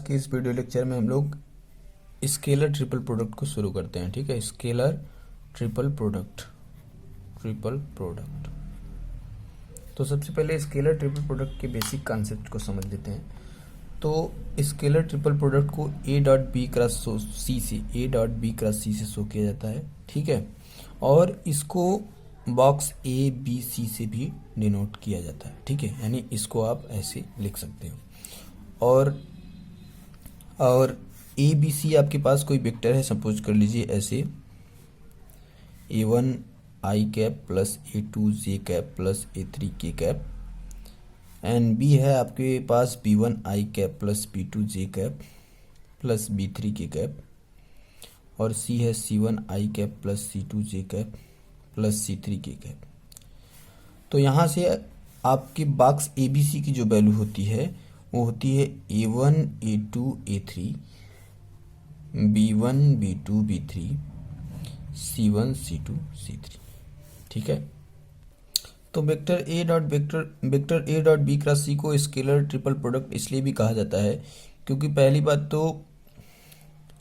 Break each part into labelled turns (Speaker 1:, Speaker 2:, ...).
Speaker 1: के इस video lecture में हम लोग स्केलर ट्रिपल प्रोडक्ट को शुरू करते हैं। ठीक है, स्केलर ट्रिपल प्रोडक्ट। तो सबसे पहले स्केलर ट्रिपल प्रोडक्ट के बेसिक कॉन्सेप्ट को समझ लेते हैं। तो स्केलर ट्रिपल प्रोडक्ट को ए डॉट बी क्रॉस सी से शो किया जाता है। ठीक है, और इसको बॉक्स ए बी सी से भी डिनोट किया जाता है। ठीक है, यानी इसको आप ऐसे लिख सकते हो। और ए बी सी आपके पास कोई वेक्टर है, सपोज कर लीजिए ऐसे A1 आई कैप प्लस A2 जे कैप प्लस A3 के कैप, एंड बी है आपके पास B1 आई कैप प्लस B2 जे कैप प्लस B3 के कैप, और सी है C1 आई कैप प्लस C2 जे कैप प्लस C3 के कैप। तो यहाँ से आपके बॉक्स ए बी सी की जो वैल्यू होती है वो होती है A1 A2 A3 B1 B2 B3 C1 C2 C3। ठीक है, तो vector A dot B cross C को स्केलर ट्रिपल प्रोडक्ट इसलिए भी कहा जाता है क्योंकि पहली बात तो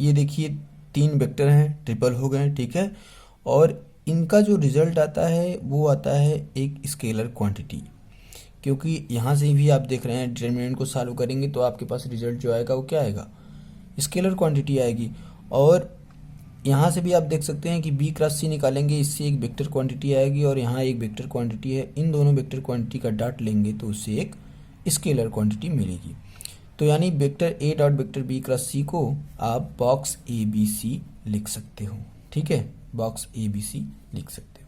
Speaker 1: ये देखिए तीन वेक्टर हैं, ट्रिपल हो गए। ठीक है, और इनका जो रिजल्ट आता है वो आता है एक स्केलर क्वांटिटी, क्योंकि यहाँ से भी आप देख रहे हैं डिटरमिनेंट को सॉल्व करेंगे तो आपके पास रिजल्ट जो आएगा वो क्या आएगा, स्केलर क्वांटिटी आएगी। और यहाँ से भी आप देख सकते हैं कि बी क्रॉस सी निकालेंगे, इससे एक वेक्टर क्वांटिटी आएगी और यहाँ एक वेक्टर क्वांटिटी है। इन दोनों वेक्टर क्वांटिटी का डॉट लेंगे तो उससे एक स्केलर क्वांटिटी मिलेगी। तो यानी vector A dot vector B cross C को आप बॉक्स ए बी सी लिख सकते हो। ठीक है, बॉक्स ए बी सी लिख सकते हो।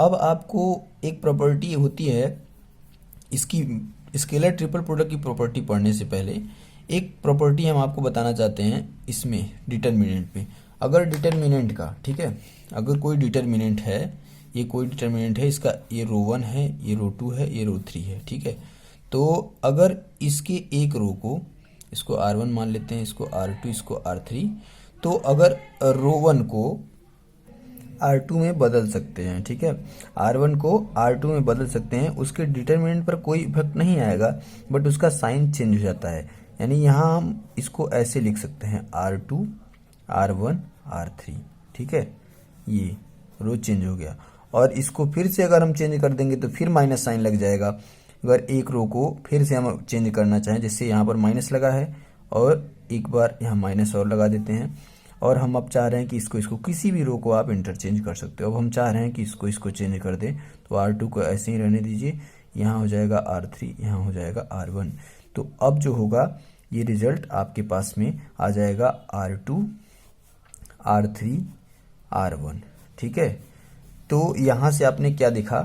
Speaker 1: अब आपको एक प्रॉपर्टी होती है, इसकी स्केलर ट्रिपल प्रोडक्ट की प्रॉपर्टी पढ़ने से पहले एक प्रॉपर्टी हम आपको बताना चाहते हैं इसमें डिटरमिनेंट में। अगर डिटरमिनेंट का, ठीक है, अगर कोई डिटरमिनेंट है, ये कोई डिटरमिनेंट है, इसका ये रो 1 है, ये रो 2 है, ये रो 3 है। ठीक है, तो अगर इसके एक रो को, इसको R1 मान लेते हैं, इसको R2, इसको R3, तो अगर रो 1 को R2 में बदल सकते हैं। ठीक है, R1 को R2 में बदल सकते हैं, उसके डिटरमिनेंट पर कोई इफेक्ट नहीं आएगा, बट उसका साइन चेंज हो जाता है। यानी यहाँ हम इसको ऐसे लिख सकते हैं R2 R1 R3। ठीक है, ये रो चेंज हो गया, और इसको फिर से अगर हम चेंज कर देंगे तो फिर माइनस साइन लग जाएगा। अगर एक रो को फिर से हम चेंज करना चाहें, जैसे यहाँ पर माइनस लगा है और एक बार यहाँ माइनस और लगा देते हैं, और हम अब चाह रहे हैं कि इसको किसी भी रो को आप इंटरचेंज कर सकते हो। अब हम चाह रहे हैं कि इसको चेंज कर दें, तो R2 को ऐसे ही रहने दीजिए, यहाँ हो जाएगा R3, यहाँ हो जाएगा R1। तो अब जो होगा ये रिजल्ट आपके पास में आ जाएगा R2 R3 R1। ठीक है, तो यहाँ से आपने क्या देखा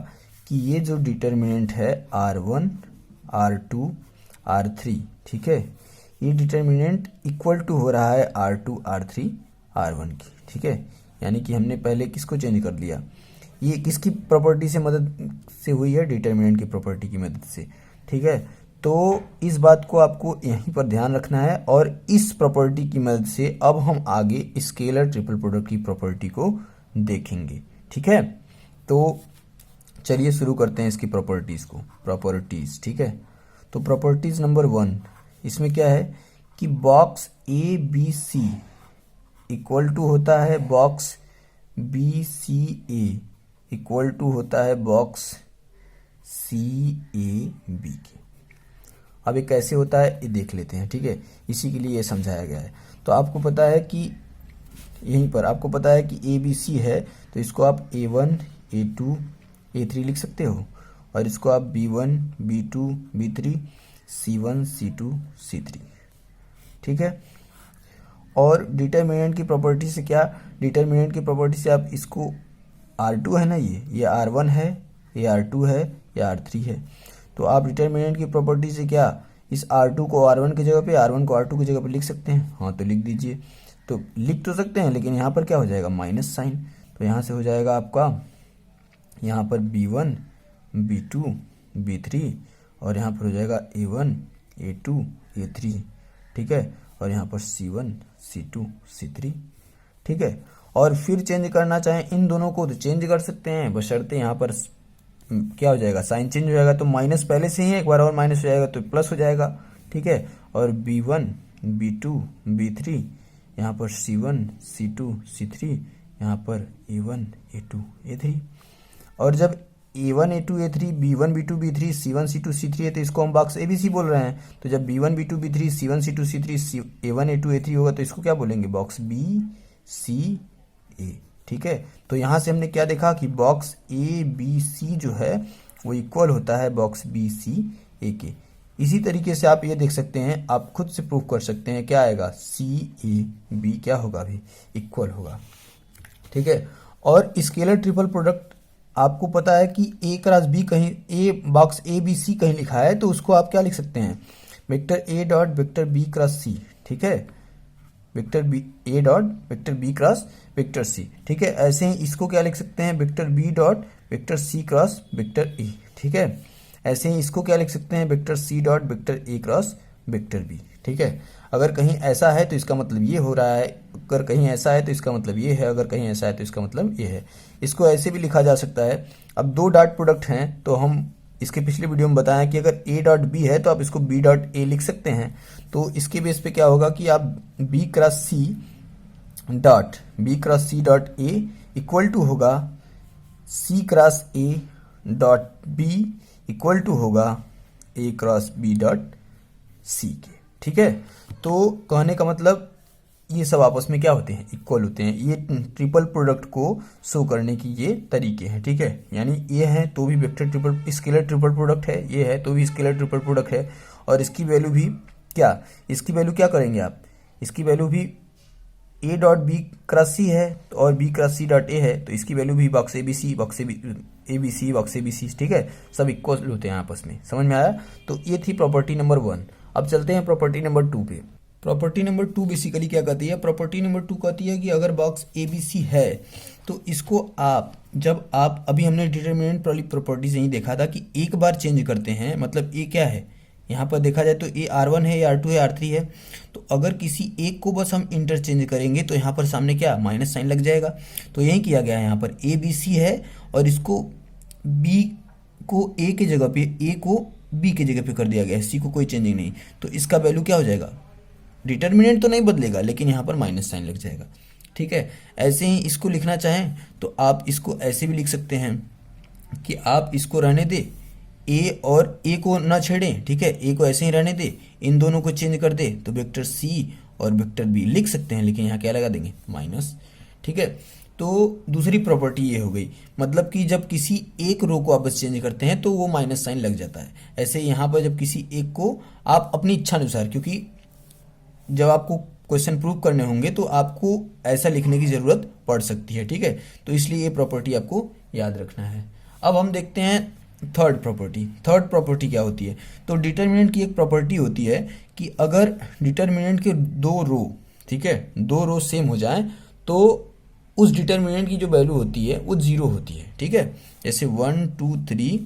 Speaker 1: कि ये जो डिटरमिनेंट है R1 R2 R3, ठीक है, ये डिटरमिनेंट इक्वल टू हो रहा है R2 R3 R1 की। ठीक है, यानी कि हमने पहले किसको चेंज कर लिया, ये किसकी प्रॉपर्टी से मदद से हुई है, डिटरमिनेंट की प्रॉपर्टी की मदद से। ठीक है, तो इस बात को आपको यहीं पर ध्यान रखना है, और इस प्रॉपर्टी की मदद से अब हम आगे स्केलर ट्रिपल प्रोडक्ट की प्रॉपर्टी को देखेंगे। ठीक है, तो चलिए शुरू करते हैं इसकी प्रॉपर्टीज। ठीक है, तो प्रॉपर्टीज नंबर 1, इसमें क्या है कि box A B C equal to होता है box B C A equal to होता है बॉक्स सी ए बी के। अब ये कैसे होता है ये देख लेते हैं। ठीक है, इसी के लिए ये समझाया गया है। तो आपको पता है कि यहीं पर आपको पता है कि ए बी सी है, तो इसको आप A1 A2 A3 लिख सकते हो, और इसको आप B1 B2 B3 C1 C2 C3। ठीक है, और डिटरमिनेंट की प्रॉपर्टी से क्या, डिटरमिनेंट की प्रॉपर्टी से आप इसको R2 है ना, ये R1 है, ये R2 है, ये R3 है, तो आप डिटरमिनेंट की प्रॉपर्टी से क्या, इस R2 को R1 की जगह पे, R1 को R2 की जगह पे लिख सकते हैं। हाँ, तो लिख दीजिए। तो लिख तो सकते हैं, लेकिन यहाँ पर क्या हो जाएगा, माइनस साइन। तो यहाँ से हो जाएगा आपका, यहाँ पर B1 B2 B3, और यहाँ पर हो जाएगा A1 A2 A3। ठीक है, और यहाँ पर C1 C2 C3। ठीक है, और फिर चेंज करना चाहें इन दोनों को तो चेंज कर सकते हैं, बशर्ते यहाँ पर क्या हो जाएगा, साइन चेंज हो जाएगा। तो माइनस पहले से ही है, एक बार और माइनस हो जाएगा तो प्लस हो जाएगा। ठीक है, और B1 B2 B3, यहाँ पर C1 C2 C3, यहाँ पर A1 A2 A3। और जब A1 A2 A3 B1 B2 B3 C1 C2 C3 है तो इसको हम बॉक्स ABC बोल रहे हैं। तो जब B1 B2 B3 C1 C2 C3 A1 A2 A3 होगा तो इसको क्या बोलेंगे, बॉक्स B C A। ठीक है, तो यहाँ से हमने क्या देखा कि बॉक्स A B C जो है वो इक्वल होता है बॉक्स B C A के। इसी तरीके से आप ये देख सकते हैं, आप खुद से प्रूव कर सकते हैं, क्या आएगा, C A B क्या होगा, भी इक्वल होगा। ठीक है, और स्केलर ट्रिपल प्रोडक्ट आपको पता है कि A क्रॉस B कहीं बॉक्स A B C कहीं लिखा है तो उसको आप क्या लिख सकते हैं, vector A dot vector B cross C। ठीक है, vector B A dot vector B cross vector C। ठीक है, ऐसे ही इसको क्या लिख सकते हैं, vector B dot vector C cross vector A। ठीक है, ऐसे ही इसको क्या लिख सकते हैं, vector C dot vector A cross vector B। ठीक है, अगर कहीं ऐसा है तो इसका मतलब ये हो रहा है, अगर कहीं ऐसा है तो इसका मतलब ये है, अगर कहीं ऐसा है तो इसका मतलब ये है। इसको ऐसे भी लिखा जा सकता है। अब दो डॉट प्रोडक्ट हैं तो हम इसके पिछले वीडियो में बताया कि अगर A डॉट B है तो आप इसको B डॉट A लिख सकते हैं। तो इसके बेस पे क्या होगा कि आप B cross C dot A equal to होगा C cross A dot B equal to होगा A cross B dot C के। ठीक है, तो कहने का मतलब ये सब आपस में क्या होते हैं, इक्वल होते हैं। ये ट्रिपल प्रोडक्ट को शो करने की ये तरीके हैं। ठीक है, यानी ये है तो भी vector triple scalar triple product है, ये है तो भी स्केलर ट्रिपल प्रोडक्ट है। और इसकी वैल्यू भी क्या, इसकी वैल्यू क्या करेंगे आप, इसकी वैल्यू भी A dot B cross C है और B cross C dot A है तो इसकी वैल्यू भी box ABC box ABC box ABC। ठीक है, सब इक्वल होते हैं आपस में। समझ में आया? तो ये थी प्रॉपर्टी नंबर 1। अब चलते हैं प्रॉपर्टी नंबर 2 पे। प्रॉपर्टी नंबर 2 बेसिकली क्या कहती है, प्रॉपर्टी नंबर 2 कहती है कि अगर बॉक्स ABC है तो इसको आप जब आप अभी हमने डिटर्मिनेंट वाली प्रॉपर्टी से ही देखा था कि एक बार चेंज करते हैं, मतलब A क्या है, यहाँ पर देखा जाए तो A R1 है, या R2 है, R3 है। तो अगर किसी एक को बस हम इंटरचेंज करेंगे तो यहाँ पर सामने क्या माइनस साइन लग जाएगा। तो यही किया गया है, यहाँ पर ABC है और इसको B को A के जगह पे, A को B के जगह पे कर दिया गया है, C को कोई चेंजिंग नहीं। तो इसका वैल्यू क्या हो जाएगा, डिटर्मिनेंट तो नहीं बदलेगा लेकिन यहाँ पर माइनस साइन लग जाएगा। ठीक है, ऐसे ही इसको लिखना चाहें तो आप इसको ऐसे भी लिख सकते हैं कि आप इसको रहने दे, A और A को ना छेड़ें। ठीक है, A को ऐसे ही रहने दे, इन दोनों को चेंज कर दे तो वेक्टर C और वेक्टर B लिख सकते हैं, लेकिन यहाँ क्या लगा देंगे, माइनस। ठीक है, तो दूसरी प्रॉपर्टी ये हो गई, मतलब कि जब किसी एक रो को आप बस चेंज करते हैं तो वो माइनस साइन लग जाता है। ऐसे यहाँ पर जब किसी एक को आप अपनी इच्छा अनुसार, क्योंकि जब आपको क्वेश्चन प्रूव करने होंगे तो आपको ऐसा लिखने की ज़रूरत पड़ सकती है। ठीक है, तो इसलिए ये प्रॉपर्टी आपको याद रखना है। अब हम देखते हैं थर्ड प्रॉपर्टी। थर्ड प्रॉपर्टी क्या होती है, तो डिटर्मिनेंट की एक प्रॉपर्टी होती है कि अगर डिटर्मिनेंट के दो रो, ठीक है, दो रो सेम हो जाएं तो उस डिटर्मिनेंट की जो वैल्यू होती है वो 0 होती है। ठीक है, जैसे 1 2 3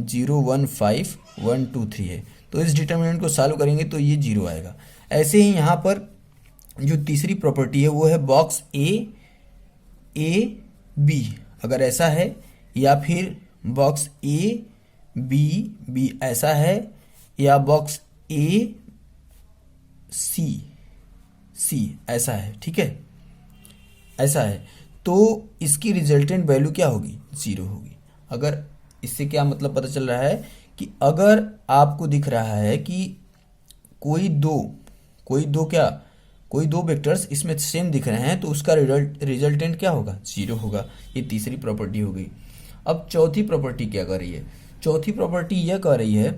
Speaker 1: 0 1 5 1 2 3 है तो इस डिटर्मिनेंट को सॉल्व करेंगे तो ये 0 आएगा। ऐसे ही यहाँ पर जो तीसरी प्रॉपर्टी है वो है बॉक्स A B, अगर ऐसा है, या फिर बॉक्स A B ऐसा है, या बॉक्स A C ऐसा है। ठीक है, ऐसा है तो इसकी रिजल्टेंट वैल्यू क्या होगी, 0 होगी। अगर इससे क्या मतलब पता चल रहा है कि अगर आपको दिख रहा है कि कोई दो वेक्टर्स इसमें सेम दिख रहे हैं तो उसका रिजल्टेंट क्या होगा, 0 होगा। ये तीसरी प्रॉपर्टी हो गई। अब चौथी प्रॉपर्टी क्या कर रही है, चौथी प्रॉपर्टी यह कह रही है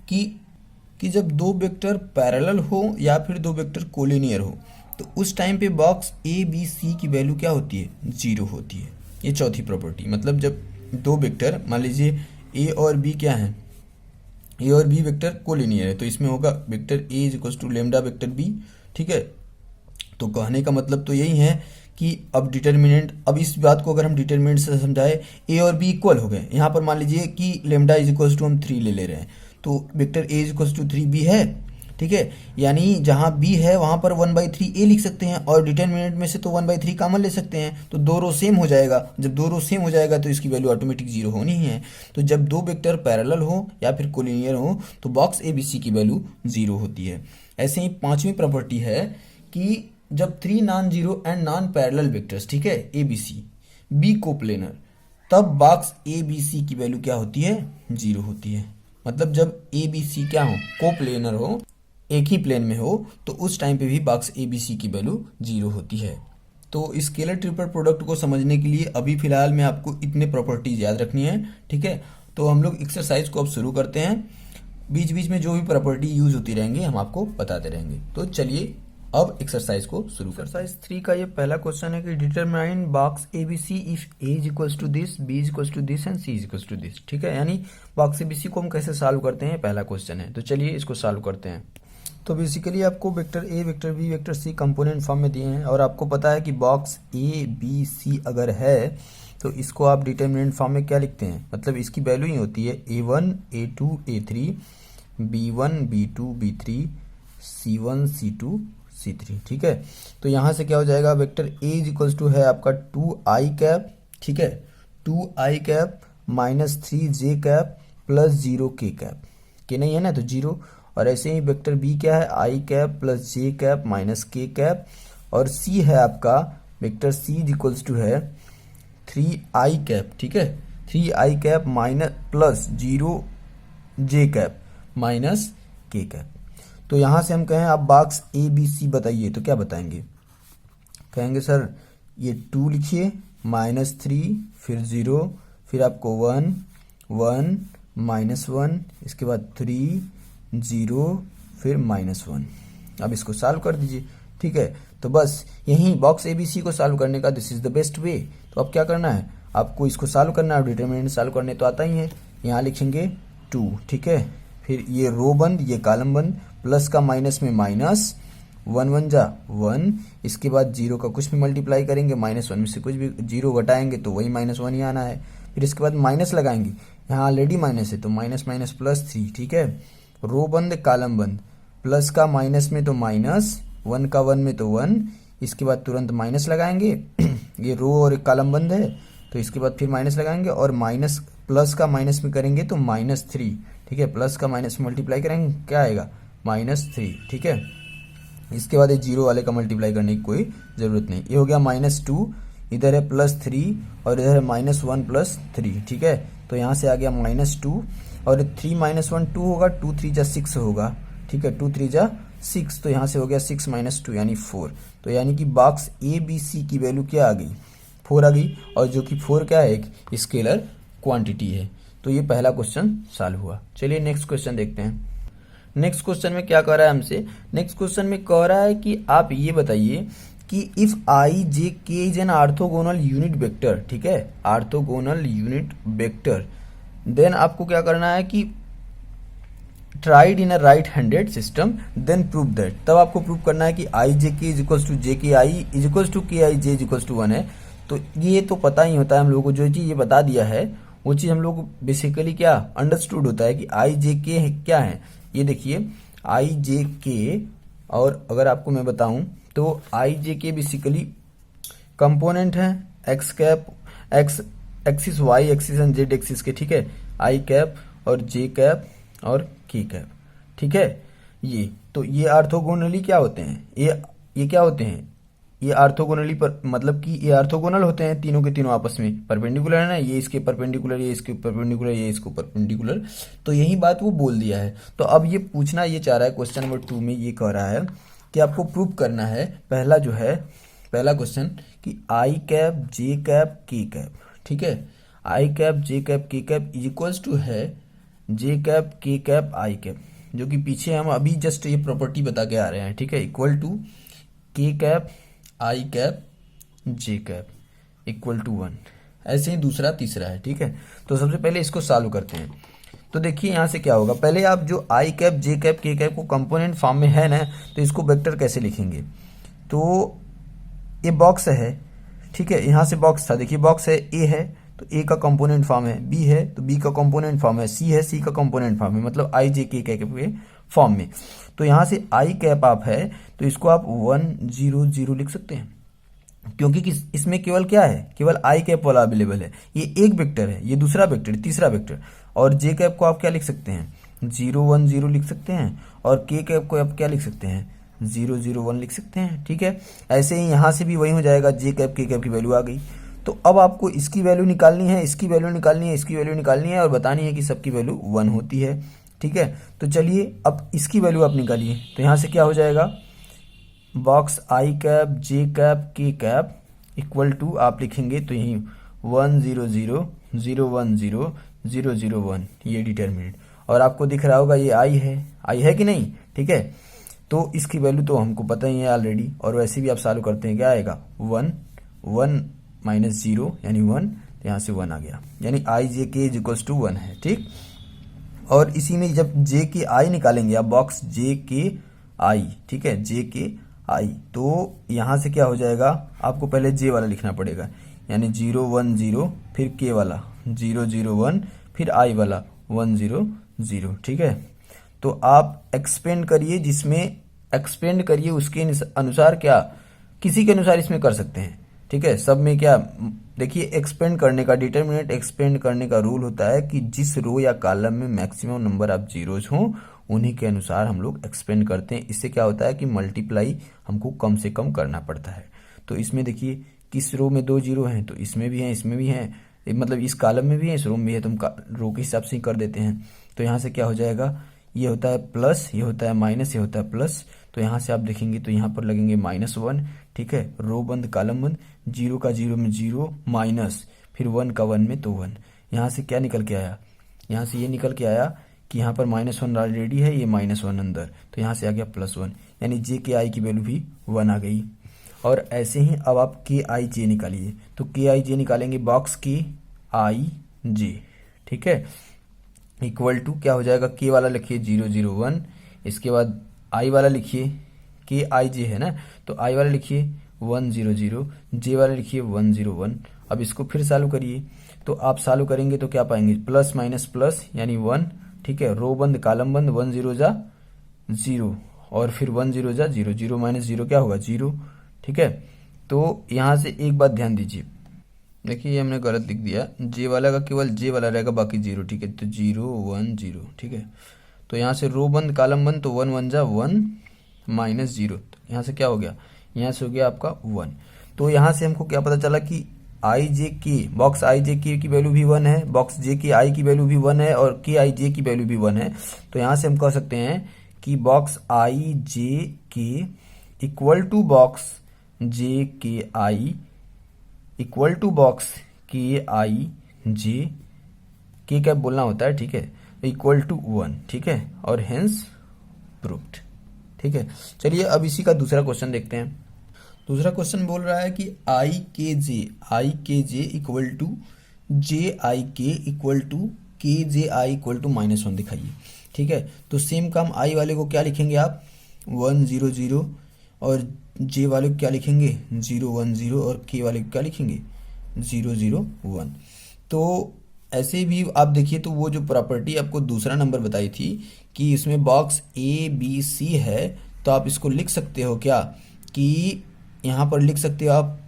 Speaker 1: कि जब दो वेक्टर पैरेलल हो या फिर दो वेक्टर कोलिनियर हो तो उस टाइम पे बॉक्स ABC की वैल्यू क्या होती है, 0 होती है। ये चौथी प्रॉपर्टी, मतलब जब दो वेक्टर, मान लीजिए A और B क्या है, A और B वेक्टर कोलिनियर है तो इसमें होगा vector A is equal to lambda vector B। ठीक है, तो कहने का मतलब तो यही है कि अब डिटर्मिनेंट, अब इस बात को अगर हम डिटर्मिनेंट से समझाए, A और B इक्वल हो गए। यहाँ पर मान लीजिए कि लेमडा इज इक्वल टू हम 3 ले रहे हैं तो vector A is equal to 3B है। ठीक है, यानी जहाँ B है वहाँ पर 1/3 A लिख सकते हैं और डिटर्मिनेंट में से तो 1/3 कॉमन ले सकते हैं तो दो रो सेम हो जाएगा। जब दो रो सेम हो जाएगा तो इसकी वैल्यू ऑटोमेटिक 0 होनी ही है। तो जब दो वेक्टर पैरेलल हो या फिर कोलिनियर हो तो बॉक्स ABC की वैल्यू 0 होती है। ऐसे ही पांचवी प्रॉपर्टी है कि जब three non zero and non parallel vectors, ठीक है, A B C B coplanar, तब बॉक्स ए बी सी की वैल्यू क्या होती है, जीरो होती है। मतलब जब ए बी सी क्या हो, कोप्लेनर हो, एक ही प्लेन में हो, तो उस टाइम पे भी बॉक्स ए बी सी की वैल्यू जीरो होती है। तो स्केलर ट्रिपल प्रोडक्ट को समझने के लिए अभी फिलहाल में आपको इतने प्रॉपर्टीज याद रखनी है, ठीक है। तो हम लोग एक्सरसाइज को अब शुरू करते हैं। बीच बीच में जो भी प्रॉपर्टी यूज होती रहेंगी हम आपको बताते रहेंगे। तो चलिए अब एक्सरसाइज को शुरू करते हैं। एक्सरसाइज 3 का ये पहला क्वेश्चन है कि determine box ABC if A is equals to this, B is equals to this and C is equals to this, ठीक है। यानी बॉक्स एबीसी को हम कैसे सॉल्व करते हैं, पहला क्वेश्चन है। तो चलिए इसको सॉल्व करते हैं। तो बेसिकली आपको vector A, vector B, vector C component form में दिए हैं और आपको पता है कि बॉक्स ए बी सी अगर है तो इसको आप डिटरमिनेंट फॉर्म में क्या लिखते हैं, मतलब इसकी वैल्यू ही होती है A1 A2 A3 B1 B2 B3 C1 C2 C3, ठीक है। तो यहाँ से क्या हो जाएगा, vector A is equals to है आपका 2i कैप, ठीक है, 2i cap minus 3j cap plus 0k cap, के नहीं है ना तो जीरो। और ऐसे ही वेक्टर बी क्या है, i cap plus j cap minus k cap, और c है आपका vector c is equals to है 3i कैप, ठीक है, 3i cap minus plus 0j cap minus k cap. तो यहाँ से हम कहें आप बॉक्स ए बी सी बताइए तो क्या बताएंगे, कहेंगे सर ये 2 लिखिए माइनस 3 फिर 0 फिर आपको 1 1 माइनस 1 इसके बाद 3 0 फिर माइनस 1। अब इसको सॉल्व कर दीजिए, ठीक है। तो बस यही बॉक्स ए बी सी को सॉल्व करने का this is the best way. तो अब क्या करना है, आपको इसको सॉल्व करना है, डिटरमिनेंट सॉल्व करने तो आता ही है। यहाँ लिखेंगे 2, ठीक है, फिर ये रो बंद ये कॉलम बंद, प्लस का माइनस में माइनस, 1 1 जा 1, इसके बाद 0 का कुछ भी मल्टीप्लाई करेंगे, माइनस 1 में से कुछ भी 0 घटाएंगे तो वही माइनस 1 ही आना है। फिर इसके बाद माइनस लगाएंगे, यहाँ ऑलरेडी माइनस है तो माइनस माइनस प्लस 3, ठीक है, रो बंद कॉलम बंद, प्लस का माइनस में तो माइनस, 1 का 1 में तो 1, इसके बाद तुरंत माइनस लगाएंगे ये रो और एक कॉलम बंद है तो इसके बाद फिर माइनस लगाएंगे, और माइनस प्लस का माइनस में करेंगे तो -3, ठीक है, प्लस का माइनस मल्टीप्लाई करेंगे क्या आएगा -3, ठीक है। इसके बाद ये जीरो वाले का मल्टीप्लाई करने की कोई ज़रूरत नहीं। ये हो गया -2, इधर है +3 और इधर है -1 + 3, ठीक है। तो यहाँ से आ गया -2 और 3 - 1 2 होगा, 2 3 जा 6 होगा, ठीक है, 2 3 जा 6, तो यहाँ से हो गया 6 - 2 यानी 4। तो यानी कि बॉक्स ए बी सी की वैल्यू क्या आ गई, 4 आ गई, और जो कि 4 क्या है, एक स्केलर क्वांटिटी है। तो ये पहला क्वेश्चन सॉल्व हुआ। चलिए नेक्स्ट क्वेश्चन देखते हैं। नेक्स्ट क्वेश्चन में क्या कह रहा है हमसे, नेक्स्ट क्वेश्चन में कह रहा है कि आप ये बताइए कि इफ आई जे के is an orthogonal unit vector, ठीक है, ऑर्थोगोनल यूनिट वेक्टर, देन आपको क्या करना है कि triad in a right handed system then prove that. तब आपको प्रूव करना है कि आई जे के इज इक्वल्स टू जे के आई इज इक्वल्स टू के आई जे इज इक्वल्स टू 1 है। तो ये तो पता ही होता है हम लोगों को, जो चीज़ ये बता दिया है वो चीज़ हम लोग को बेसिकली क्या अंडरस्टूड होता है कि आई जे के क्या है। ये देखिए आई जे के, और अगर आपको मैं बताऊं तो I J K basically component है X cap, X axis Y axis and Z axis के, ठीक है, आई कैप और जे कैप और के कैप, ठीक है। ये तो ये ऑर्थोगोनली क्या होते हैं, ये क्या होते हैं, ये ऑर्थोगोनली पर मतलब कि ये ऑर्थोगोनल होते हैं, तीनों के तीनों आपस में परपेंडिकुलर है ना, ये इसके परपेंडिकुलर, ये इसके परपेंडिकुलर, ये इसको परपेंडिकुलर। तो यही बात वो बोल दिया है। तो अब ये पूछना ये चाह रहा है, क्वेश्चन नंबर 2 में ये कह रहा है कि आपको प्रूव करना है, पहला जो है पहला क्वेश्चन कि आई कैप जे कैप के कैप, ठीक है, आई कैप जे कैप के कैप इक्वल्स टू है जे कैप के कैप आई कैप, जो कि पीछे हम अभी जस्ट ये प्रॉपर्टी बता के आ रहे हैं, ठीक है, equal to K cap I cap J cap equal to 1। ऐसे ही दूसरा तीसरा है, ठीक है। तो सबसे पहले इसको सॉल्व करते हैं। तो देखिए यहाँ से क्या होगा, पहले आप जो आई कैप जे कैप के कैप को कंपोनेंट फॉर्म में है ना, तो इसको वेक्टर कैसे लिखेंगे। तो ये बॉक्स है, ठीक है, यहाँ से बॉक्स था, देखिए बॉक्स है, ए है तो ए का कंपोनेंट फॉर्म है, बी है तो बी का कंपोनेंट फॉर्म है, सी है सी का कंपोनेंट फॉर्म है, मतलब आई जे के कैप के फॉर्म में। तो यहाँ से आई कैप आप है तो इसको आप 1 0 0 लिख सकते हैं, क्योंकि इसमें केवल क्या है, केवल आई कैप वाला अवेलेबल है। ये एक वेक्टर है, ये दूसरा वेक्टर, तीसरा वेक्टर। और जे कैप को आप क्या लिख सकते हैं, 010 लिख सकते हैं, और के कैप को आप क्या लिख सकते हैं 001 लिख सकते हैं। ठीक है, ऐसे ही यहाँ से भी वही हो जाएगा, जे कैप के कैप की वैल्यू आ गई। तो अब आपको इसकी वैल्यू निकालनी है, इसकी वैल्यू निकालनी है, इसकी वैल्यू निकालनी है, और बतानी है कि सबकी वैल्यू 1 होती है। ठीक है, तो चलिए अब इसकी वैल्यू आप निकालिए। तो यहाँ से क्या हो जाएगा, box I cap J cap के कैप इक्वल टू आप लिखेंगे तो यही 100 010 001 ये डिटर्मिनेंट, और आपको दिख रहा होगा ये आई है कि नहीं। ठीक है, तो इसकी वैल्यू तो हमको पता ही है ऑलरेडी, और वैसे भी आप सॉल्व करते हैं क्या आएगा 1 माइनस 0 यानी 1, तो यहाँ से 1 आ गया, यानी आई जे के इज इक्वल्स टू 1 है। ठीक, और इसी में जब जे के आई निकालेंगे आप, बॉक्स जे के आई, ठीक है जे के आई, तो यहाँ से क्या हो जाएगा, आपको पहले जे वाला लिखना पड़ेगा, यानी 010 फिर के वाला 001 फिर आई वाला 100। ठीक है, तो आप एक्सपेंड करिए, जिसमें एक्सपेंड करिए उसके अनुसार, क्या किसी के अनुसार इसमें कर सकते हैं। ठीक है, सब में क्या देखिए, एक्सपेंड करने का डिटरमिनेंट एक्सपेंड करने का रूल होता है कि जिस रो या कॉलम में मैक्सिमम नंबर ऑफ जीरोज हों उन्हीं के अनुसार हम लोग एक्सपेंड करते हैं। इससे क्या होता है कि मल्टीप्लाई हमको कम से कम करना पड़ता है। तो इसमें देखिए किस रो में 2 जीरो हैं, तो इसमें भी हैं, इसमें भी हैं, मतलब इस कॉलम में भी है, इस रो में भी है, तो हम रो के हिसाब से ही कर देते हैं। तो यहाँ से क्या हो जाएगा, ये होता है प्लस, ये होता है माइनस, ये होता है प्लस, तो यहाँ से आप देखेंगे तो यहाँ पर लगेंगे -1। ठीक है, रो बंद कॉलम बंद, 0 का 0 में 0 माइनस, फिर 1 का 1 में तो 1। यहाँ से क्या निकल के आया, यहाँ से ये निकल के आया कि यहाँ पर -1 ऑलरेडी है, ये -1 अंदर, तो यहाँ से आ गया +1, यानी जे के आई की वैल्यू भी 1 आ गई। और ऐसे ही अब आप के आई जे निकालिए, तो के आई जे निकालेंगे बॉक्स के आई जे। ठीक है, इक्वल टू क्या हो जाएगा, के वाला लिखिए 001, इसके बाद आई वाला लिखिए, के आई जे है ना, तो आई वाला लिखिए 100, जे वाला लिखिए 101। अब इसको फिर चालू करिए, तो आप चालू करेंगे तो क्या पाएंगे, प्लस माइनस प्लस यानी 1। ठीक है, रो बंद कॉलम बंद, 10 जा 0 और फिर 10 जा 0, 0 माइनस 0 क्या होगा 0। ठीक है, तो यहाँ से एक बात ध्यान दीजिए, देखिए ये हमने गलत लिख दिया, जे वाला का केवल जे वाला रहेगा, बाकी 0। ठीक है, तो 0 1 0। ठीक है, तो यहाँ से रो बंद कॉलम बंद, तो 1 1 जा 1 माइनस 0, तो यहाँ से क्या हो गया, यहाँ से हो गया आपका 1। तो यहाँ से हमको क्या पता चला कि आई जे के, बॉक्स आई जे के की वैल्यू भी 1 है, बॉक्स जे के आई की वैल्यू भी 1 है, और के आई जे की वैल्यू भी 1 है। तो यहाँ से हम कह सकते हैं कि बॉक्स आई जे के इक्वल टू बॉक्स जे के आई इक्वल टू बॉक्स के आई जे, के क्या बोलना होता है, ठीक है, इक्वल टू 1। ठीक है, और हेंस प्रूव्ड। ठीक है, चलिए अब इसी का दूसरा क्वेश्चन देखते हैं। दूसरा क्वेश्चन बोल रहा है कि आई के जे इक्वल टू जे आई के इक्वल टू के जे आई इक्वल टू -1 दिखाइए। ठीक है, तो सेम काम आई वाले को क्या लिखेंगे आप 100, और जे वाले को क्या लिखेंगे 010, और के वाले को क्या लिखेंगे 001। तो ऐसे भी आप देखिए, तो वो जो प्रॉपर्टी आपको दूसरा नंबर बताई थी कि इसमें बॉक्स ए बी सी है, तो आप इसको लिख सकते हो क्या कि यहाँ पर लिख सकते हो आप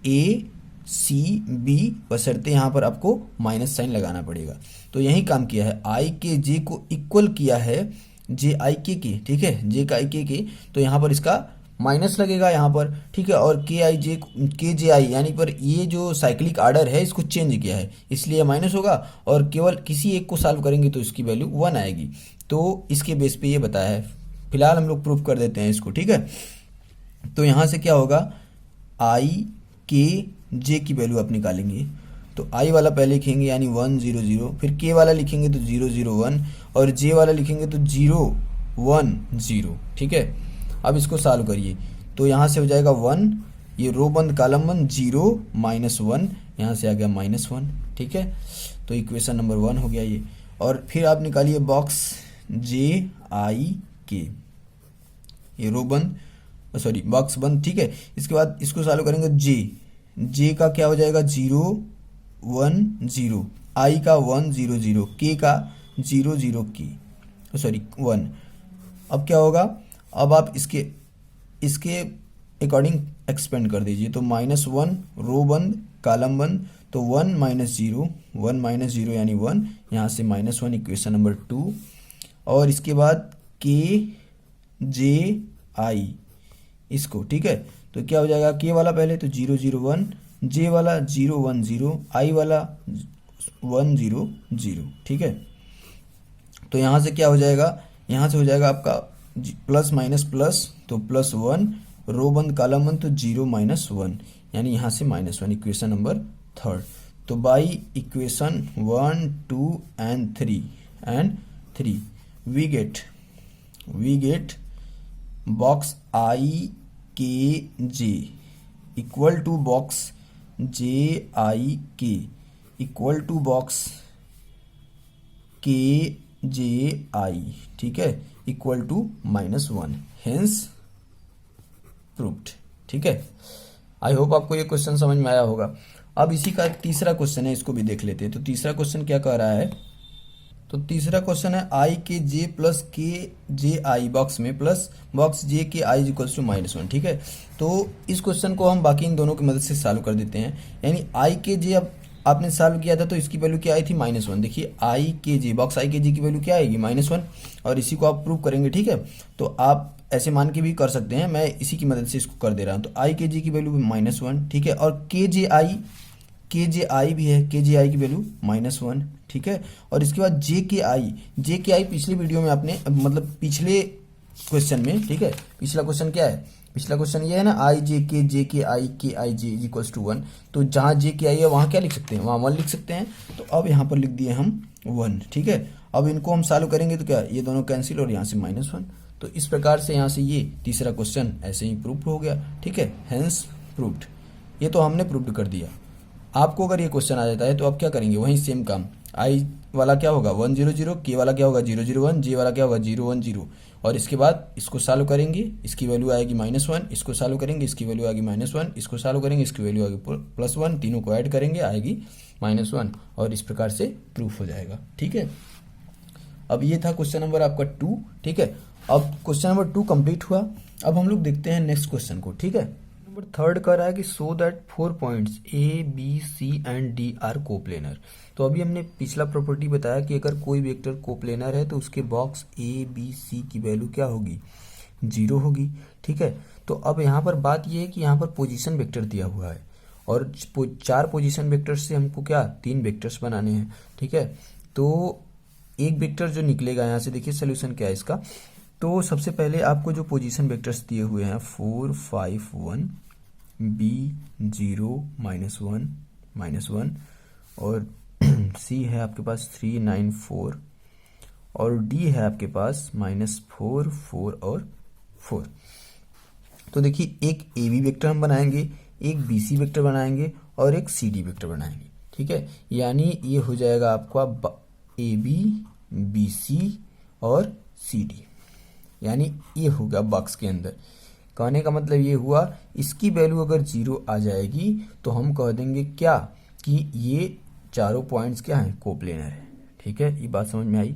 Speaker 1: ए सी बी, बशर्ते यहाँ पर आपको माइनस साइन लगाना पड़ेगा। तो यही काम किया है, आई के जे को इक्वल किया है जे आई के। ठीक है, जे का आई के, तो यहाँ पर इसका माइनस लगेगा यहाँ पर। ठीक है, और के जे आई यानी पर ये जो साइक्लिक आर्डर है इसको चेंज किया है, इसलिए माइनस होगा, और केवल किसी एक को सॉल्व करेंगे तो इसकी वैल्यू 1 आएगी। तो इसके बेस पे ये बताया है, फिलहाल हम लोग प्रूफ कर देते हैं इसको। ठीक है, तो यहाँ से क्या होगा, आई के जे की वैल्यू आप निकालेंगे, तो आई वाला पहले लिखेंगे यानी 100, फिर के वाला लिखेंगे तो 001, और जे वाला लिखेंगे तो 010। ठीक है, अब इसको सॉल्व करिए, तो यहाँ से हो जाएगा 1, ये रो बंद कॉलम बंद 0 -1, यहाँ से आ गया -1। ठीक है, तो इक्वेशन नंबर 1 हो गया ये। और फिर आप निकालिए बॉक्स जे आई के, ये रो बंद सॉरी बॉक्स बंद। ठीक है, इसके बाद इसको सॉल्व करेंगे, जे का क्या हो जाएगा 010, आई का 100, के का 00 के सॉरी 1। अब क्या होगा, अब आप इसके अकॉर्डिंग एक्सपेंड कर दीजिए, तो -1 रो बंद कॉलम 1, तो 1 माइनस जीरो, 1 माइनस जीरो यानी 1, यहाँ से -1 इक्वेशन नंबर 2। और इसके बाद KJI इसको, ठीक है, तो क्या हो जाएगा, K वाला पहले तो 0 0 1, J वाला 0 1 0, I वाला 1 0 0, ठीक है। तो यहाँ से क्या हो जाएगा, यहाँ से हो जाएगा आपका प्लस माइनस प्लस, तो +1, रो बंद कॉलम 1, तो 0 -1, यानी यहाँ से -1 इक्वेशन नंबर 3। तो by equation 1 2 and 3 we get box IKJ equal to box JIK equal to box KJI, ठीक है, इक्वल टू -1, हेंस प्रूव्ड, ठीक है। आई होप आपको ये क्वेश्चन समझ में आया होगा। अब इसी का तीसरा क्वेश्चन है, इसको भी देख लेते हैं। तो तीसरा क्वेश्चन क्या कह रहा है, तो तीसरा क्वेश्चन है IKJ प्लस KJI बॉक्स में plus box JKI equals to -1, ठीक है। तो इस क्वेश्चन को हम बाकी इन दोनों की मदद से सॉल्व कर देते हैं। यानी IKJ अब आपने सॉल्व किया था तो इसकी वैल्यू क्या आई थी, -1। देखिए IKJ बॉक्स IKJ की वैल्यू क्या आएगी, -1, और इसी को आप प्रूव करेंगे, ठीक है। तो आप ऐसे मान के भी कर सकते हैं, मैं इसी की मदद से इसको कर दे रहा हूँ। तो IKJ की वैल्यू -1, ठीक है, और KJI भी है, KJI की वैल्यू -1, ठीक है। और इसके बाद JKI पिछले वीडियो में आपने मतलब पिछले क्वेश्चन में, ठीक है, पिछला क्वेश्चन क्या है, पिछला क्वेश्चन ये है ना, IJK JKI KIJ equals to 1। तो जहाँ JKI है वहाँ क्या लिख सकते हैं, वहाँ 1 लिख सकते हैं। तो अब यहाँ पर लिख दिए हम 1, ठीक है। अब इनको हम सॉल्व करेंगे तो क्या, ये दोनों कैंसिल और यहाँ से -1। तो इस प्रकार से यहाँ से ये तीसरा क्वेश्चन ऐसे ही प्रूव हो गया, ठीक है, हेंस प्रूव्ड। ये तो हमने प्रूव कर दिया। आपको अगर ये क्वेश्चन आ जाता है तो आप क्या करेंगे, वही सेम काम, I वाला क्या होगा 1 0 0, K वाला क्या होगा 0 0 1, J वाला क्या होगा 0 1 0, और इसके बाद इसको सॉल्व करेंगे, इसकी वैल्यू आएगी -1, इसको सॉल्व करेंगे, इसकी वैल्यू आएगी -1, इसको सॉल्व करेंगे, इसकी वैल्यू आएगी +1, तीनों को ऐड करेंगे आएगी -1, और इस प्रकार से प्रूफ हो जाएगा, ठीक है। अब ये था क्वेश्चन नंबर आपका 2, ठीक है। अब क्वेश्चन नंबर 2 कंप्लीट हुआ। अब हम लोग देखते हैं नेक्स्ट क्वेश्चन को, ठीक है। नंबर 3 कह रहा है कि so that 4 points A B C and D are coplanar. तो अभी हमने पिछला प्रॉपर्टी बताया कि अगर कोई वेक्टर कोप्लेनर है तो उसके बॉक्स ABC की वैल्यू क्या होगी, 0 होगी, ठीक है। तो अब यहाँ पर बात यह है कि यहाँ पर पोजीशन वेक्टर दिया हुआ है और 4 पोजीशन वेक्टर्स से हमको क्या 3 वेक्टर्स बनाने हैं, ठीक है। तो एक वेक्टर जो निकलेगा यहाँ से, देखिए सोल्यूशन क्या है इसका। तो सबसे पहले आपको जो पोजीशन वेक्टर्स दिए हुए हैं 4 5 1, B 0 -1 और C है आपके पास 3 9 4 और D है आपके पास -4 4 और 4। तो देखिए एक AB वेक्टर हम बनाएंगे, एक BC वेक्टर बनाएंगे और एक CD वेक्टर बनाएंगे, ठीक है। यानी ये हो जाएगा आपका AB BC और CD, यानी ये होगा बॉक्स के अंदर। कहने का मतलब ये हुआ इसकी वैल्यू अगर 0 आ जाएगी तो हम कह देंगे क्या कि ये चारों पॉइंट्स क्या हैं, कोप्लेनर है, ठीक है। ये बात समझ में आई।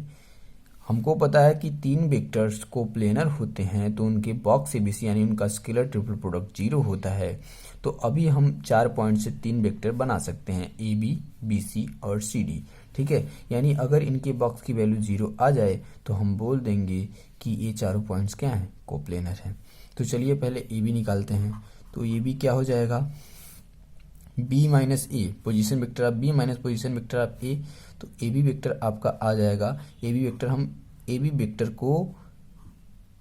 Speaker 1: हमको पता है कि 3 वेक्टर्स कोप्लेनर होते हैं तो उनके बॉक्स ABC यानी उनका स्केलर ट्रिपल प्रोडक्ट 0 होता है। तो अभी हम 4 पॉइंट से 3 वेक्टर बना सकते हैं AB BC और CD, ठीक है। यानी अगर इनके बॉक्स की वैल्यू 0 आ जाए तो हम बोल देंगे कि ये चारों पॉइंट्स क्या हैं, कोप्लेनर हैं। तो चलिए पहले AB निकालते हैं। तो AB क्या हो जाएगा, B minus A position vector of B minus position vector of A। तो AB वेक्टर आपका आ जाएगा। AB वेक्टर हम AB वेक्टर को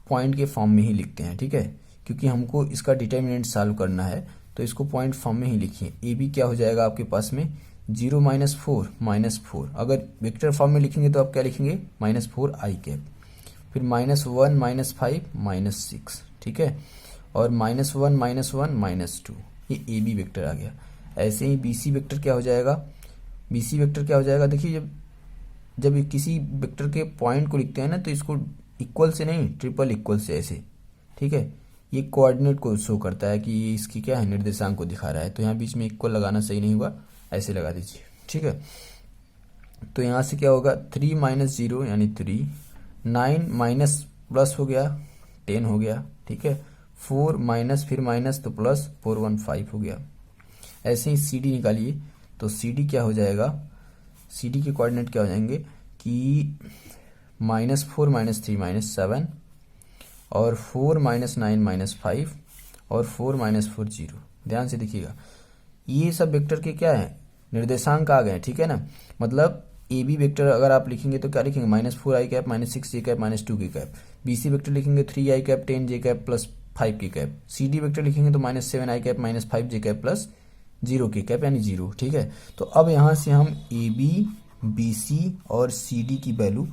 Speaker 1: पॉइंट के फॉर्म में ही लिखते हैं, ठीक है, क्योंकि हमको इसका डिटर्मिनेंट सॉल्व करना है तो इसको पॉइंट फॉर्म में ही लिखिए। AB क्या हो जाएगा आपके पास में 0 -4 अगर वेक्टर फॉर्म में लिखेंगे तो आप क्या लिखेंगे -4 I कैप, फिर -1 -5 -6, ठीक है, और -1 -1 -2, ये AB वेक्टर आ गया। ऐसे ही BC वेक्टर क्या हो जाएगा, BC वेक्टर क्या हो जाएगा, देखिए जब किसी वेक्टर के पॉइंट को लिखते हैं ना तो इसको इक्वल से नहीं ट्रिपल इक्वल से ऐसे, ठीक है, ये कोऑर्डिनेट को शो करता है कि ये इसकी क्या है निर्देशांक को दिखा रहा है। तो यहाँ बीच में इक्वल लगाना सही नहीं हुआ, ऐसे लगा दीजिए, ठीक है। तो यहाँ से क्या होगा 3 - 0 यानी 3, 9 माइनस प्लस हो गया 10 हो गया, ठीक है, 4 माइनस फिर माइनस तो प्लस 4 1 5 हो गया। ऐसे ही सी डी निकालिए, तो सी डी क्या हो जाएगा, सी डी के कोऑर्डिनेट क्या हो जाएंगे कि -4 -3 -7 और 4 -9 -5 और 4 -4 0। ध्यान से देखिएगा, ये सब वेक्टर के क्या है, निर्देशांक आ गए, ठीक है ना। मतलब ए बी वेक्टर अगर आप लिखेंगे तो क्या लिखेंगे, -4 i कैप -6 j कैप -2 k कैप। बी सी वेक्टर लिखेंगे 3 i कैप 10 j कैप +5 k कैप। सी डी वेक्टर लिखेंगे तो -7 i कैप -5 j कैप +0 k कैप, यानी 0, ठीक है। तो अब यहाँ से हम ए बी, बी सी और सी डी की वैल्यू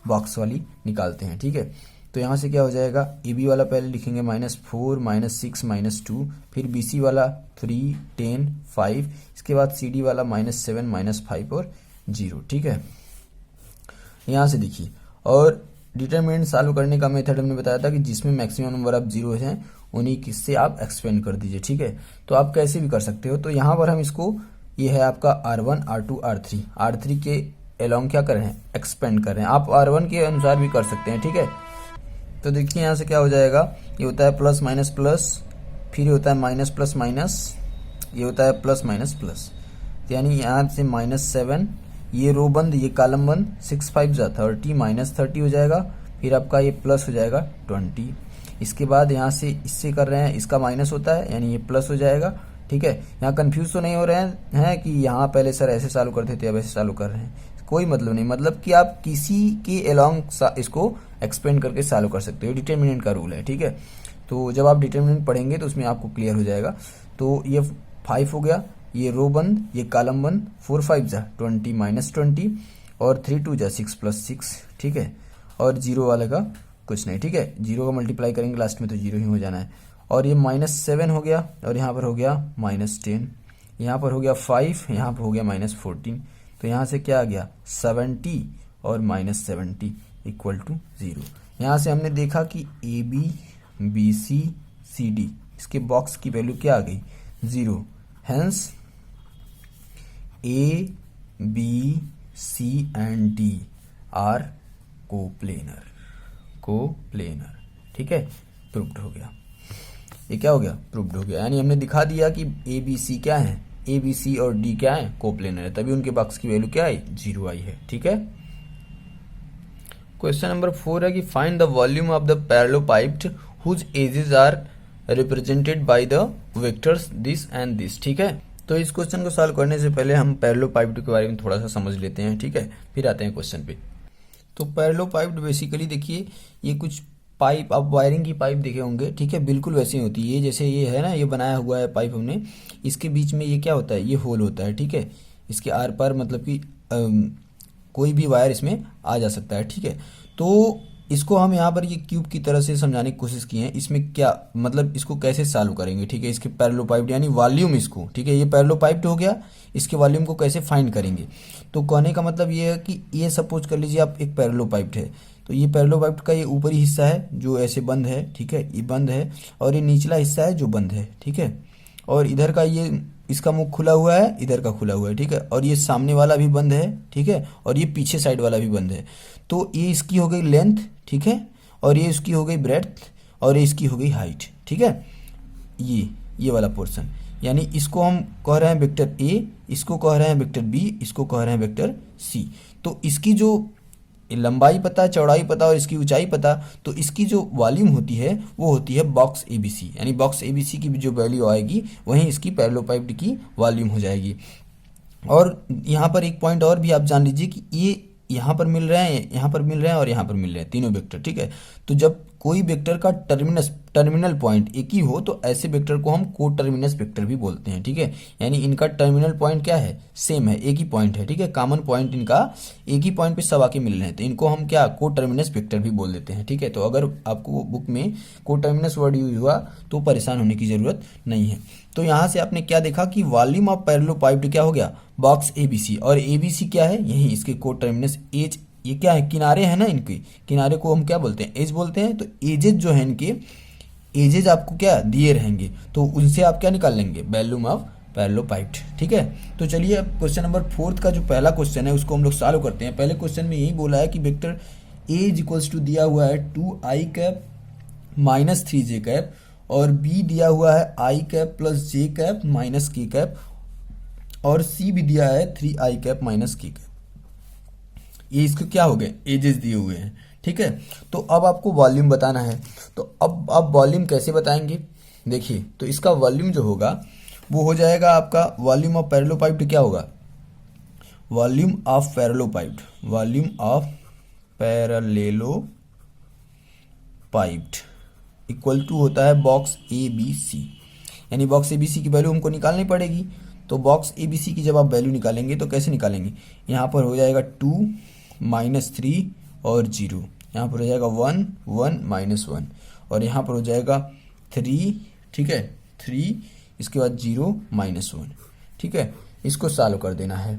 Speaker 1: बॉक्स वाली निकालते हैं, ठीक है। तो यहाँ से क्या हो जाएगा, ए बी वाला पहले लिखेंगे -4 -6 -2, फिर बी सी वाला 3 10 5, इसके बाद सी डी वाला -7 -5 और 0, ठीक है। यहाँ से देखिए, और डिटरमिनेंट सॉल्व करने का मेथड हमने बताया था कि जिसमें मैक्सिमम नंबर ऑफ जीरो हैं उन्हीं किससे आप एक्सपेंड कर दीजिए, ठीक है। तो आप कैसे भी कर सकते हो। तो यहाँ पर हम इसको, ये है आपका R1 R2 R3, R3 के अलोंग क्या कर रहे हैं, एक्सपेंड कर रहे हैं। आप R1 के अनुसार भी कर सकते हैं, ठीक है। तो देखिए यहाँ से क्या हो जाएगा, ये होता है प्लस माइनस प्लस, फिर ये होता है माइनस प्लस माइनस, ये होता है प्लस माइनस प्लस, यानी यहाँ से -7, ये रो बंद ये कॉलम बंद, 6 5 जा 30 -30 हो जाएगा, फिर आपका ये प्लस हो जाएगा 20। इसके बाद यहाँ से इससे कर रहे हैं, इसका माइनस होता है यानी ये प्लस हो जाएगा, ठीक है। यहाँ कंफ्यूज तो नहीं हो रहे हैं कि यहाँ पहले सर ऐसे चालू करते थे अब ऐसे चालू कर रहे हैं, कोई मतलब नहीं। मतलब कि आप किसी के अलोंग इसको एक्सपेंड करके चालू कर सकते हो, डिटरमिनेंट का रूल है, ठीक है। तो जब आप डिटरमिनेंट पढ़ेंगे तो उसमें आपको क्लियर हो जाएगा। तो ये 5 हो गया, ये रो बंद ये कॉलम बंद, 4 5 जा 20 -20 और 3 2 जा 6 +6, ठीक है। और जीरो वाले का कुछ नहीं, ठीक है। जीरो का मल्टीप्लाई करेंगे लास्ट में तो जीरो ही हो जाना है। और ये -7 हो गया, और यहाँ पर हो गया -10, यहाँ पर हो गया 5, यहाँ पर हो गया -14। तो यहाँ से क्या आ गया 70 और -70 इक्वल टू 0। यहाँ से हमने देखा कि A B B C C D इसके बॉक्स की वैल्यू क्या आ गई 0। Hence A B C and D are coplanar, ठीक है। प्रूव्ड हो गया, ये क्या हो गया, प्रूव्ड हो गया। यानी हमने दिखा दिया कि ए बी सी क्या है, ए बी सी और डी क्या है, कोप्लेनर है, तभी उनके बॉक्स की वैल्यू क्या आई 0 आई है, ठीक है। क्वेश्चन नंबर 4 है कि find the volume of the parallelopiped whose edges are represented by the vectors this and this, ठीक है। तो इस क्वेश्चन को सॉल्व करने से पहले हम पैरेललोपाइप्ड के बारे में थोड़ा सा समझ लेते हैं, ठीक है, फिर आते हैं क्वेश्चन पे। तो पैरेललोपाइप्ड बेसिकली देखिए, ये कुछ पाइप, आप वायरिंग की पाइप देखे होंगे, ठीक है, बिल्कुल वैसे ही होती है। ये जैसे ये है ना, ये बनाया हुआ है पाइप हमने, इसके बीच में ये क्या होता है, ये होल होता है, ठीक है। इसके आर पार मतलब कि कोई भी वायर इसमें आ जा सकता है, ठीक है। तो इसको हम यहाँ पर ये क्यूब की तरह से समझाने की कोशिश की है। इसमें क्या मतलब, इसको कैसे सॉल्व करेंगे, ठीक है। इसके पैरेललोपाइप्ड यानी वॉल्यूम इसको, ठीक है, ये पैरेललोपाइप्ड हो गया, इसके वॉल्यूम को कैसे फाइंड करेंगे। तो कहने का मतलब ये है कि ये सपोज कर लीजिए आप एक पैरेललोपाइप्ड है, तो ये पैरेललोपाइप्ड का ये ऊपरी हिस्सा है जो ऐसे बंद है, ठीक है, ये बंद है, और ये निचला हिस्सा है जो बंद है, ठीक है। और इधर का ये इसका मुख खुला हुआ है, इधर का खुला हुआ है, ठीक है। और ये सामने वाला भी बंद है, ठीक है, और ये पीछे साइड वाला भी बंद है। तो ये इसकी हो गई लेंथ, ठीक है, और ये इसकी हो गई ब्रेड्थ, और ये इसकी हो गई हाइट, ठीक है। ये वाला पोर्शन, यानी इसको हम कह रहे हैं वेक्टर ए, इसको कह रहे हैं वेक्टर बी, इसको कह रहे हैं वेक्टर सी। तो इसकी जो लंबाई पता, चौड़ाई पता और इसकी ऊंचाई पता, तो इसकी जो वॉल्यूम होती है वो होती है बॉक्स एबीसी, यानी बॉक्स एबीसी की जो वैल्यू आएगी वहीं इसकी पैरेललोपाइप्ड की वॉल्यूम हो जाएगी। और यहाँ पर एक पॉइंट और भी आप जान लीजिए कि ये यहाँ पर मिल रहे हैं, यहाँ पर मिल रहे हैं और यहाँ पर मिल रहे हैं, तीनों वेक्टर, ठीक है। तो जब कोई वेक्टर का टर्मिनल पॉइंट एक ही हो तो ऐसे वेक्टर को हम को टर्मिनस वेक्टर भी बोलते हैं, ठीक है। यानी इनका टर्मिनल पॉइंट क्या है, सेम है, एक ही पॉइंट है, ठीक है, कॉमन पॉइंट इनका एक ही पॉइंट पे सब आके मिल रहे हैं, तो इनको हम क्या को टर्मिनस वेक्टर भी बोल देते हैं, ठीक है। तो अगर आपको बुक में को टर्मिनस वर्ड यूज हुआ तो परेशान होने की जरूरत नहीं है। तो यहाँ से आपने क्या देखा कि वॉल्यूम ऑफ पैरेललोपाइप्ड क्या हो गया, बॉक्स एबीसी, और एबीसी क्या है, यही इसके को टर्मिनस एज, ये क्या है, किनारे हैं ना, इनके किनारे को हम क्या बोलते हैं, एज बोलते हैं। तो एजेज जो है इनके, एजेज आपको क्या दिए रहेंगे, तो उनसे आप क्या निकाल लेंगे, वॉल्यूम ऑफ पैरेललोपाइप्ड, ठीक है। तो चलिए अब क्वेश्चन नंबर 4 का जो पहला क्वेश्चन है उसको हम लोग सॉल्व करते हैं। पहले क्वेश्चन में यही बोला है कि vector A is equals to दिया हुआ है 2i कैप -3j कैप, और बी दिया हुआ है i cap +j cap -k cap, और सी भी दिया है 3i cap minus k cap. ये इसके क्या हो गए, एजेस दिए हुए हैं, ठीक है। तो अब आपको वॉल्यूम बताना है, तो अब आप वॉल्यूम कैसे बताएंगे, देखिए तो इसका वॉल्यूम जो होगा वो हो जाएगा आपका वॉल्यूम ऑफ पैरेललोपाइप्ड, क्या होगा, volume of parallelopiped, volume of parallelopiped equal to होता है बॉक्स ए बी सी, यानी बॉक्स ए बी सी की वैल्यू हमको निकालनी पड़ेगी। तो बॉक्स ए बी सी की जब आप वैल्यू निकालेंगे तो कैसे निकालेंगे, यहाँ पर हो जाएगा 2 -3 और 0, यहाँ पर हो जाएगा 1 1 -1 और यहाँ पर हो जाएगा 3, ठीक है 3, इसके बाद 0 -1, ठीक है। इसको सॉल्व कर देना है।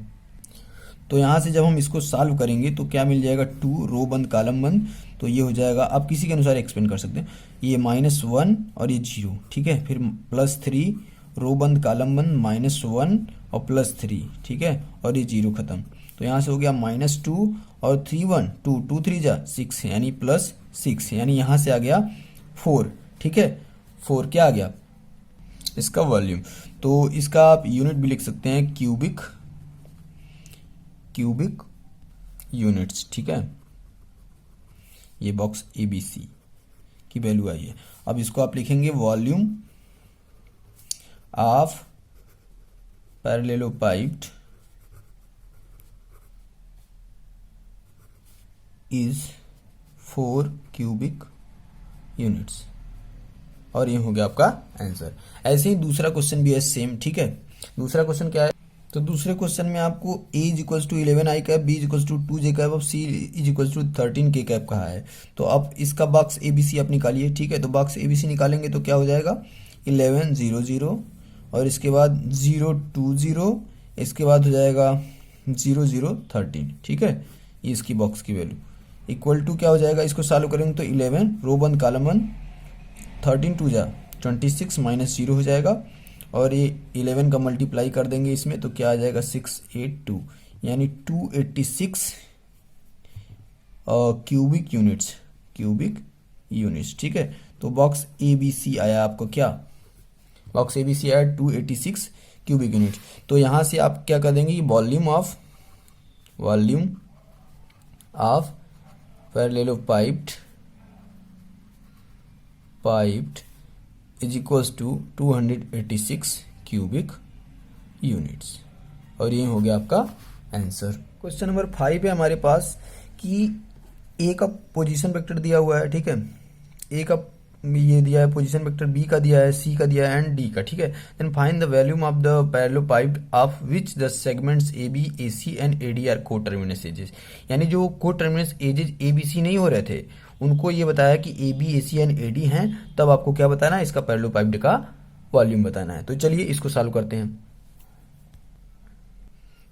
Speaker 1: तो यहाँ से जब हम इसको सॉल्व करेंगे तो क्या मिल जाएगा, 2 रो बंद कॉलम बंद, तो ये हो जाएगा, आप किसी के अनुसार एक्सपेंड कर सकते हैं, ये -1 और ये 0, ठीक है। फिर +3 रो बंद कॉलम बंद -1 और +3, ठीक है, और ये 0 खत्म। तो यहाँ से हो गया -2 और 3 1 2 2 3 जा 6, यानी +6, यानी यहाँ से आ गया 4, ठीक है। 4 क्या आ गया, इसका वॉल्यूम। तो इसका आप यूनिट भी लिख सकते हैं क्यूबिक यूनिट्स, ठीक है। ये बॉक्स ए बी सी की वैल्यू आई है। अब इसको आप लिखेंगे volume of parallelopiped is 4 cubic units, और ये हो गया आपका आंसर। ऐसे ही दूसरा क्वेश्चन भी है सेम, ठीक है। दूसरा क्वेश्चन क्या है, तो दूसरे क्वेश्चन में आपको a equals to 11i cap, b equals to 2j cap और c equals to 13k cap कहा है। तो अब इसका बॉक्स ए बी सी आप निकालिए, ठीक है। तो बॉक्स ए बी सी निकालेंगे तो क्या हो जाएगा, 11 0 0 और इसके बाद 0 2 0, इसके बाद हो जाएगा 0 0 13, ठीक है। ये इसकी बॉक्स की वैल्यू इक्वल टू क्या हो जाएगा, इसको सॉल्व करेंगे तो 11 रो बंद कॉलम बंद 13 2 जा 26 -0 हो जाएगा, और ये 11 का मल्टीप्लाई कर देंगे इसमें तो क्या आ जाएगा 682, यानी 286 क्यूबिक यूनिट्स, ठीक है। तो बॉक्स ए बी सी आया आपको क्या, बॉक्स ए बी सी आया 286 क्यूबिक यूनिट्स। तो यहाँ से आप क्या कर देंगे, volume of parallelopiped is equals to 286 cubic units, और ये हो गया आपका आंसर। क्वेश्चन नंबर 5 है हमारे पास कि ए का पोजीशन वेक्टर दिया हुआ है, ठीक है। ए का ये दिया है पोजीशन वेक्टर, बी का दिया है, सी का दिया है एंड डी का, ठीक है। Then find the volume of the parallelopiped of which the segments A B A C and A D are coterminous edges, यानी जो coterminous edges A B C नहीं हो रहे थे उनको ये बताया कि A B A C and A D हैं, तब आपको क्या बताना है, इसका पैरेललोपाइप्ड का वॉल्यूम बताना है। तो चलिए इसको सॉल्व करते हैं।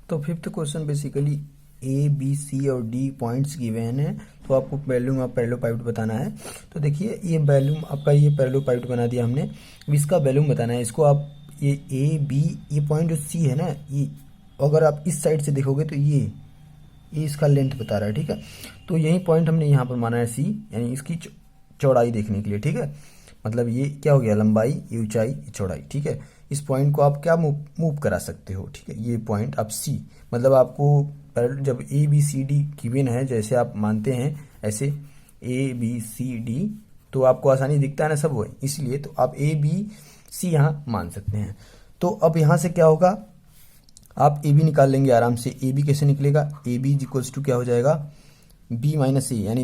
Speaker 1: तो fifth question basically A B C और डी पॉइंट्स गिवन है, तो आपको वॉल्यूम ऑफ पैरेललोपाइप्ड बताना है। तो देखिए ये वॉल्यूम आपका, ये पैरेललोपाइप्ड बना दिया हमने, अब इसका वॉल्यूम बताना है। इसको आप ये ए बी, ये पॉइंट जो सी है ना, ये अगर आप इस साइड से देखोगे तो ये इसका लेंथ बता रहा है, ठीक है। तो यही पॉइंट हमने यहाँ पर माना है सी, यानी इसकी चौड़ाई देखने के लिए, ठीक है। मतलब ये क्या हो गया, लंबाई, ये ऊंचाई, ये चौड़ाई, ठीक है। इस पॉइंट को आप क्या मूव करा सकते हो, ठीक है। ये पॉइंट आप सी, मतलब आपको जब A B C D given है, जैसे आप मानते हैं ऐसे ए बी सी डी, तो आपको आसानी दिखता है ना सब वो, इसलिए तो आप ए बी सी यहाँ मान सकते हैं। तो अब यहाँ से क्या होगा, आप ए बी निकाल लेंगे आराम से। ए बी कैसे निकलेगा, ए बी इक्वल्स टू क्या हो जाएगा, बी माइनस ए, यानी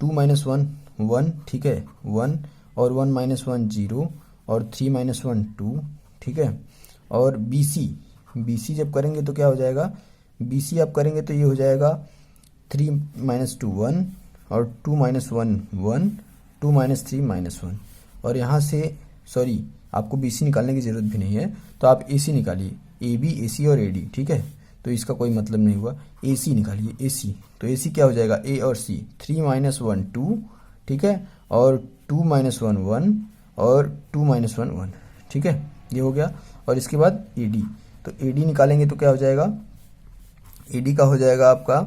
Speaker 1: 2 - 1 1, ठीक है 1, और 1 - 1 0, और 3 - 1 2, ठीक है। और बी सी जब करेंगे तो क्या हो जाएगा, बी सी आप करेंगे तो ये हो जाएगा 3 - 2 1, और 2 - 1 1, 2 - 3 -1, और यहाँ से सॉरी आपको बी सी निकालने की ज़रूरत भी नहीं है, तो आप ए सी निकालिए, ए बी ए सी और ए डी, ठीक है। तो इसका कोई मतलब नहीं हुआ, ए सी निकालिए, ए सी, तो ए सी क्या हो जाएगा, ए और सी, 3 - 1 2, ठीक है, और 2 - 1 1, और 2 - 1 1, ठीक है, ये हो गया। और इसके बाद ए डी, तो ए डी निकालेंगे तो क्या हो जाएगा, ए डी का हो जाएगा आपका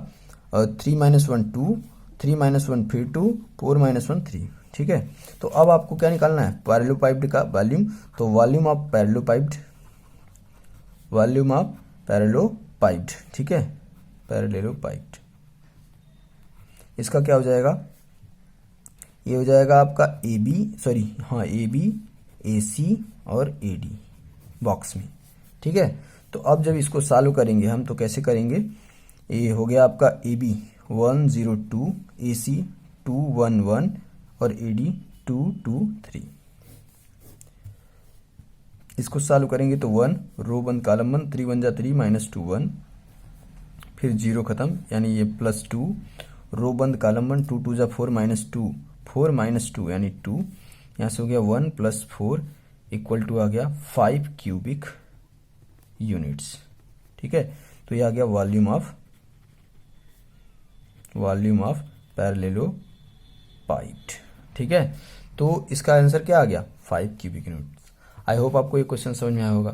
Speaker 1: 3 - 1 2, 3 - 1 फिर 2, 4 - 1 3, ठीक है। तो अब आपको क्या निकालना है, पैरेललोपाइप्ड का वॉल्यूम। तो वॉल्यूम ऑफ पैरेललोपाइप्ड, ठीक है, पैरेललोपाइप्ड। इसका क्या हो जाएगा, ये हो जाएगा आपका ए बी ए सी और ए डी बॉक्स में, ठीक है। तो अब जब इसको सॉल्व करेंगे हम तो कैसे करेंगे, ये हो गया आपका ए बी 102, ए सी 211 और ए डी 223। इसको सॉल्व करेंगे तो 1 रो बंद कॉलम बंद, 3 1 जा 3 -2 1, फिर 0 खत्म यानी ये +2, रो बंद कॉलम बंद, 2 2 जा 4 -2 4 -2 यानी 2, यहाँ से हो गया 1 + 4 इक्वल टू आ गया 5 क्यूबिक यूनिट्स, ठीक है। तो ये आ गया वॉल्यूम ऑफ पैरेललोपाइप्ड, ठीक है। तो इसका आंसर क्या आ गया, 5 क्यूबिक यूनिट्स। आई होप आपको ये क्वेश्चन समझ में आया होगा।